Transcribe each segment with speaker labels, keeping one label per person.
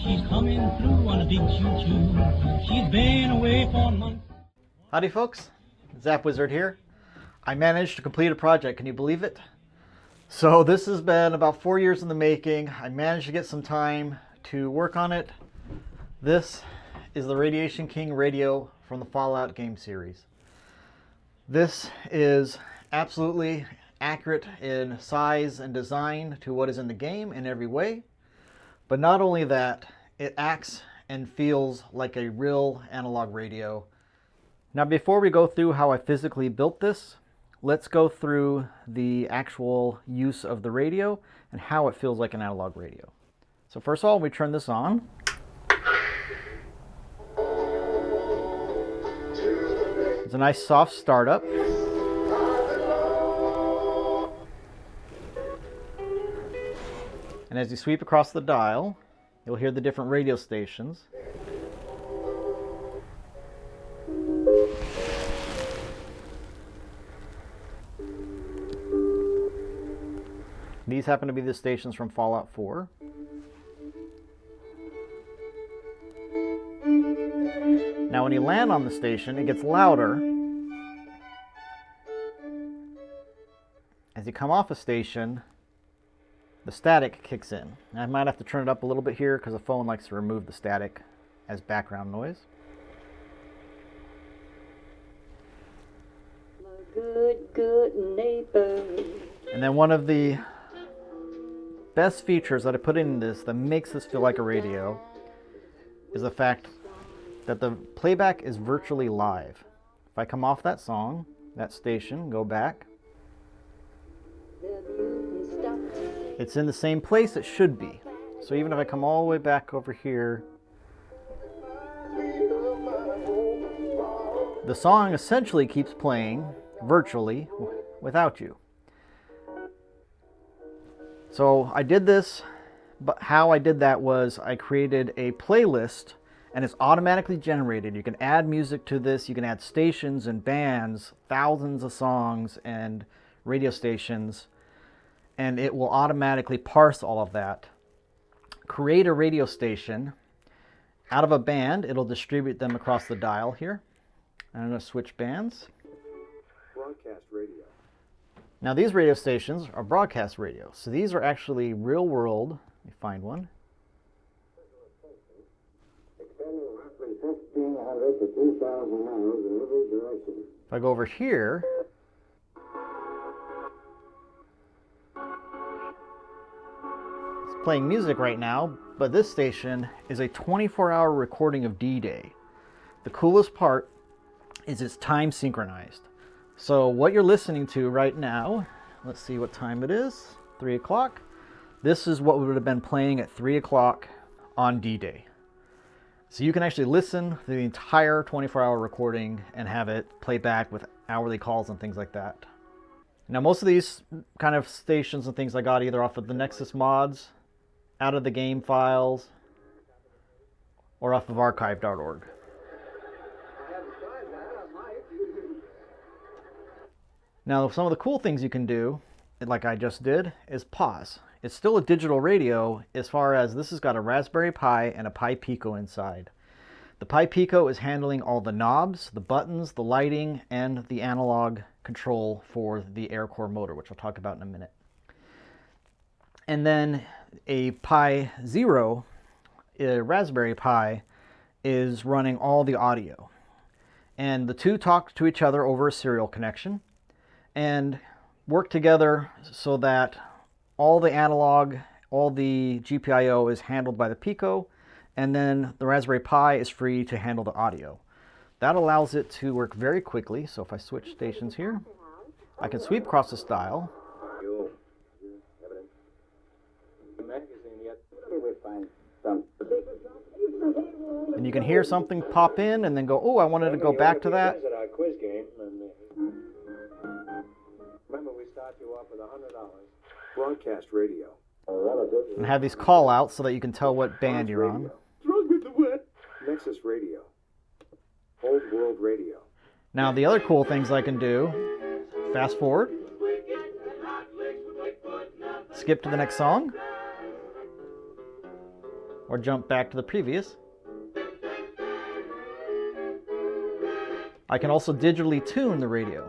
Speaker 1: She's coming through on a big choo-choo. She's been away for months.
Speaker 2: Howdy folks, Zap Wizard here. I managed to complete a project, can you believe it? So this has been about 4 years in the making. I managed to get some time to work on it. This is the Radiation King radio from the Fallout game series. This is absolutely accurate in size and design to what is in the game in every way. But not only that, it acts and feels like a real analog radio. Now before we go through how I physically built this, let's go through the actual use of the radio and how it feels like an analog radio. So first of all, we turn this on. It's a nice soft startup. And as you sweep across the dial, you'll hear the different radio stations. These happen to be the stations from Fallout 4. Now when you land on the station, it gets louder. As you come off a station, the static kicks in. I might have to turn it up a little bit here because the phone likes to remove the static as background noise.
Speaker 3: Good neighbor.
Speaker 2: And then one of the best features that I put in this that makes this feel like a radio is the fact that the playback is virtually live. If I come off that song, that station, go back, it's in the same place it should be. So even if I come all the way back over here, the song essentially keeps playing virtually without you. So I did this, but how I did that was I created a playlist and it's automatically generated. You can add music to this, you can add stations and bands, thousands of songs and radio stations, and it will automatically parse all of that. Create a radio station. Out of a band, it'll distribute them across the dial here. I'm going to switch bands.
Speaker 4: Broadcast radio.
Speaker 2: Now these radio stations are broadcast radio. So these are actually real world. Let me find one.
Speaker 4: Extending roughly 1,500 to 2,000 miles in every direction.
Speaker 2: If I go over here, it's playing music right now, but this station is a 24-hour recording of D-Day. The coolest part is it's time synchronized. So what you're listening to right now, let's see what time it is, 3 o'clock. This is what would have been playing at 3 o'clock on D-Day. So you can actually listen to the entire 24-hour recording and have it play back with hourly calls and things like that. Now most of these kind of stations and things I got either off of the Nexus mods, out of the game files, or off of archive.org. Now some of the cool things you can do, like I just did, is pause. It's still a digital radio as far as this has got a Raspberry Pi and a Pi Pico inside. The Pi Pico is handling all the knobs, the buttons, the lighting, and the analog control for the air core motor, which I'll talk about in a minute. And then a Pi Zero, a Raspberry Pi, is running all the audio. And the two talk to each other over a serial connection and work together so that all the analog, all the GPIO is handled by the Pico, and then the Raspberry Pi is free to handle the audio. That allows it to work very quickly. So if I switch stations here, I can sweep across the dial. And you can hear something pop in and then go, oh, I wanted to go back to that.
Speaker 4: Remember, we start you off with $100. Broadcast radio.
Speaker 2: And have these call outs so that you can tell what band you're on.
Speaker 4: Nexus radio. Old World radio.
Speaker 2: Now the other cool things I can do, fast forward, skip to the next song, or jump back to the previous. I can also digitally tune the radio.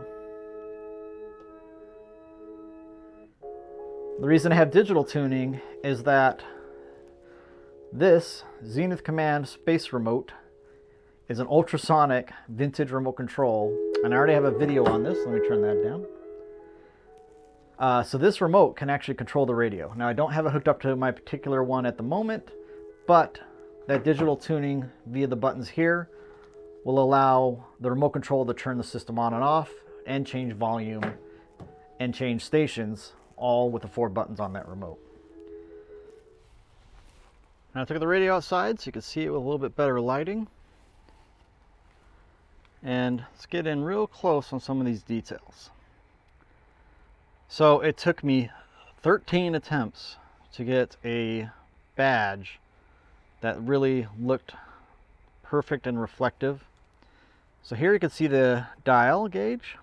Speaker 2: The reason I have digital tuning is that this Zenith Command Space Remote is an ultrasonic vintage remote control, and I already have a video on this. Let me turn that down. So this remote can actually control the radio. Now I don't have it hooked up to my particular one at the moment, but that digital tuning via the buttons here will allow the remote control to turn the system on and off and change volume and change stations, all with the 4 buttons on that remote. Now I took the radio outside so you can see it with a little bit better lighting. And let's get in real close on some of these details. So it took me 13 attempts to get a badge that really looked perfect and reflective. So here you can see the dial gauge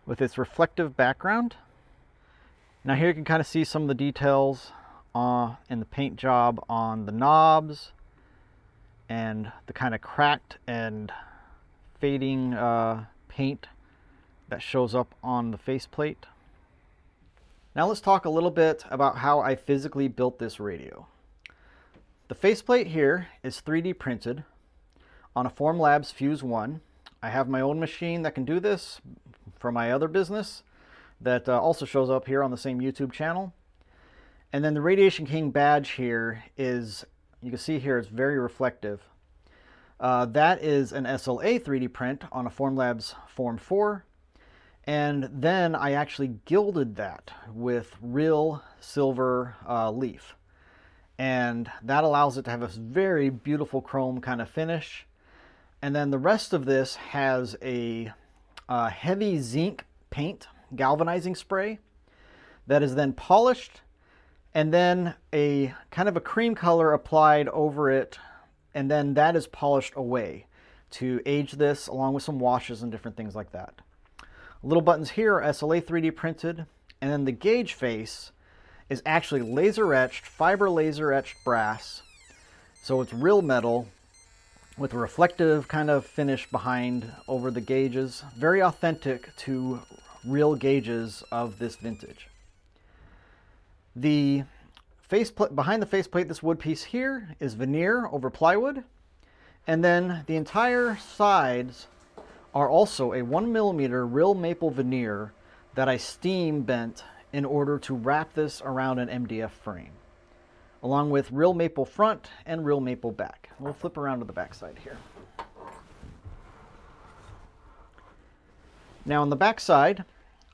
Speaker 2: with its reflective background. Now here you can kind of see some of the details in the paint job on the knobs and the kind of cracked and fading paint that shows up on the faceplate. Now let's talk a little bit about how I physically built this radio. The faceplate here is 3D printed on a Formlabs Fuse 1. I have my own machine that can do this for my other business that also shows up here on the same YouTube channel. And then the Radiation King badge here is, you can see here, it's very reflective. That is an SLA 3D print on a Formlabs Form 4. And then I actually gilded that with real silver leaf. And that allows it to have a very beautiful chrome kind of finish. And then the rest of this has a heavy zinc paint galvanizing spray that is then polished, and then a kind of a cream color applied over it, and then that is polished away to age this along with some washes and different things like that. Little buttons here are SLA 3D printed, and then the gauge face is actually laser etched, fiber laser etched brass. So it's real metal with a reflective kind of finish behind over the gauges. Very authentic to real gauges of this vintage. The faceplate, behind the faceplate, this wood piece here is veneer over plywood. And then the entire sides are also a 1mm real maple veneer that I steam bent in order to wrap this around an MDF frame, along with real maple front and real maple back. We'll flip around to the back side here. Now on the back side,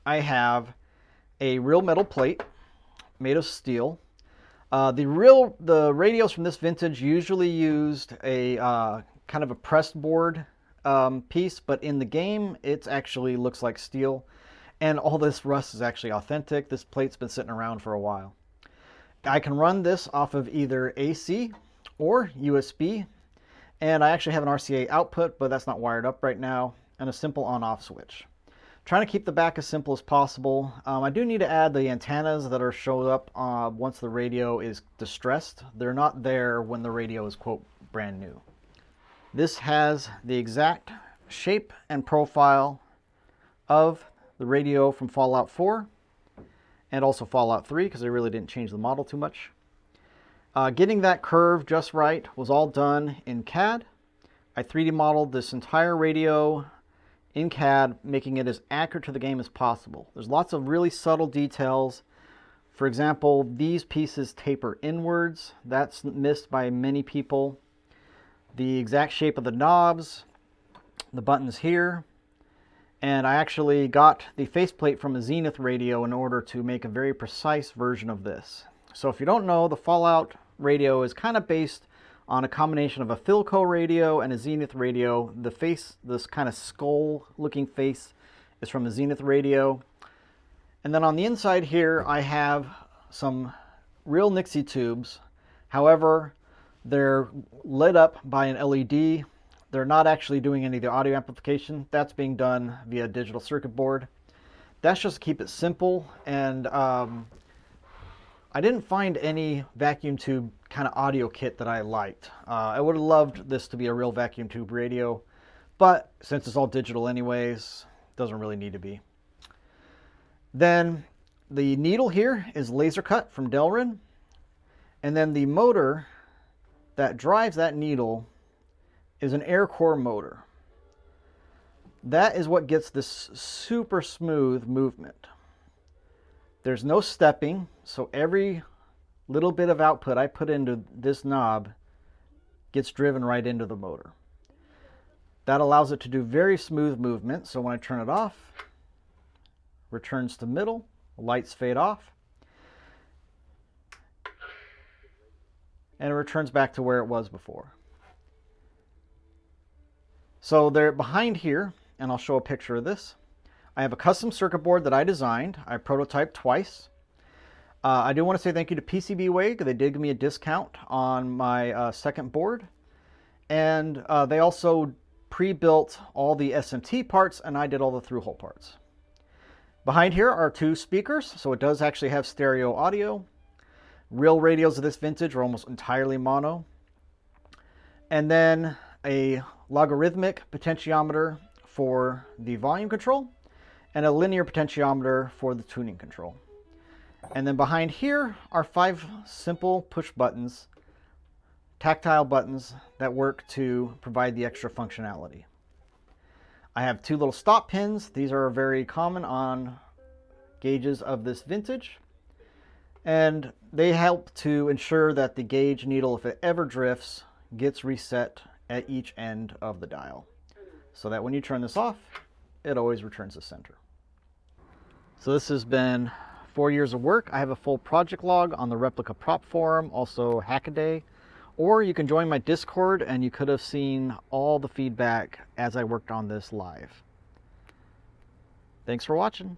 Speaker 2: I have a real metal plate made of steel. The radios from this vintage usually used a kind of a pressed board piece, but in the game it actually looks like steel. And all this rust is actually authentic. This plate's been sitting around for a while. I can run this off of either AC or USB, and I actually have an RCA output, but that's not wired up right now, and a simple on-off switch. Trying to keep the back as simple as possible. I do need to add the antennas that are showed up once the radio is distressed. They're not there when the radio is, quote, brand new. This has the exact shape and profile of the radio from Fallout 4 and also Fallout 3, because they really didn't change the model too much. Getting that curve just right was all done in CAD. I 3D modeled this entire radio in CAD, making it as accurate to the game as possible. There's lots of really subtle details. For example, these pieces taper inwards. That's missed by many people. The exact shape of the knobs, the buttons here. And I actually got the faceplate from a Zenith radio in order to make a very precise version of this. So if you don't know, the Fallout radio is kind of based on a combination of a Philco radio and a Zenith radio. The face, this kind of skull-looking face, is from a Zenith radio. And then on the inside here, I have some real Nixie tubes. However, they're lit up by an LED. They're not actually doing any of the audio amplification. That's being done via digital circuit board. That's just to keep it simple. And I didn't find any vacuum tube kind of audio kit that I liked. I would have loved this to be a real vacuum tube radio, but since it's all digital anyways, doesn't really need to be. Then the needle here is laser cut from Delrin, and then the motor that drives that needle is an air core motor. That is what gets this super smooth movement. There's no stepping, so every little bit of output I put into this knob gets driven right into the motor. That allows it to do very smooth movement, so when I turn it off, returns to middle, lights fade off, and it returns back to where it was before. So there behind here, and I'll show a picture of this, I have a custom circuit board that I designed. I prototyped twice. I do want to say thank you to PCBWay. They did give me a discount on my second board. And they also pre-built all the SMT parts, and I did all the through-hole parts. Behind here are two speakers, so it does actually have stereo audio. Real radios of this vintage are almost entirely mono. And then a logarithmic potentiometer for the volume control, and a linear potentiometer for the tuning control. And then behind here are 5 simple push buttons, tactile buttons that work to provide the extra functionality. I have 2 little stop pins. These are very common on gauges of this vintage. And they help to ensure that the gauge needle, if it ever drifts, gets reset at each end of the dial, so that when you turn this off, it always returns to center. So this has been 4 years of work. I have a full project log on the Replica Prop Forum, also Hackaday, or you can join my Discord and you could have seen all the feedback as I worked on this live. Thanks for watching.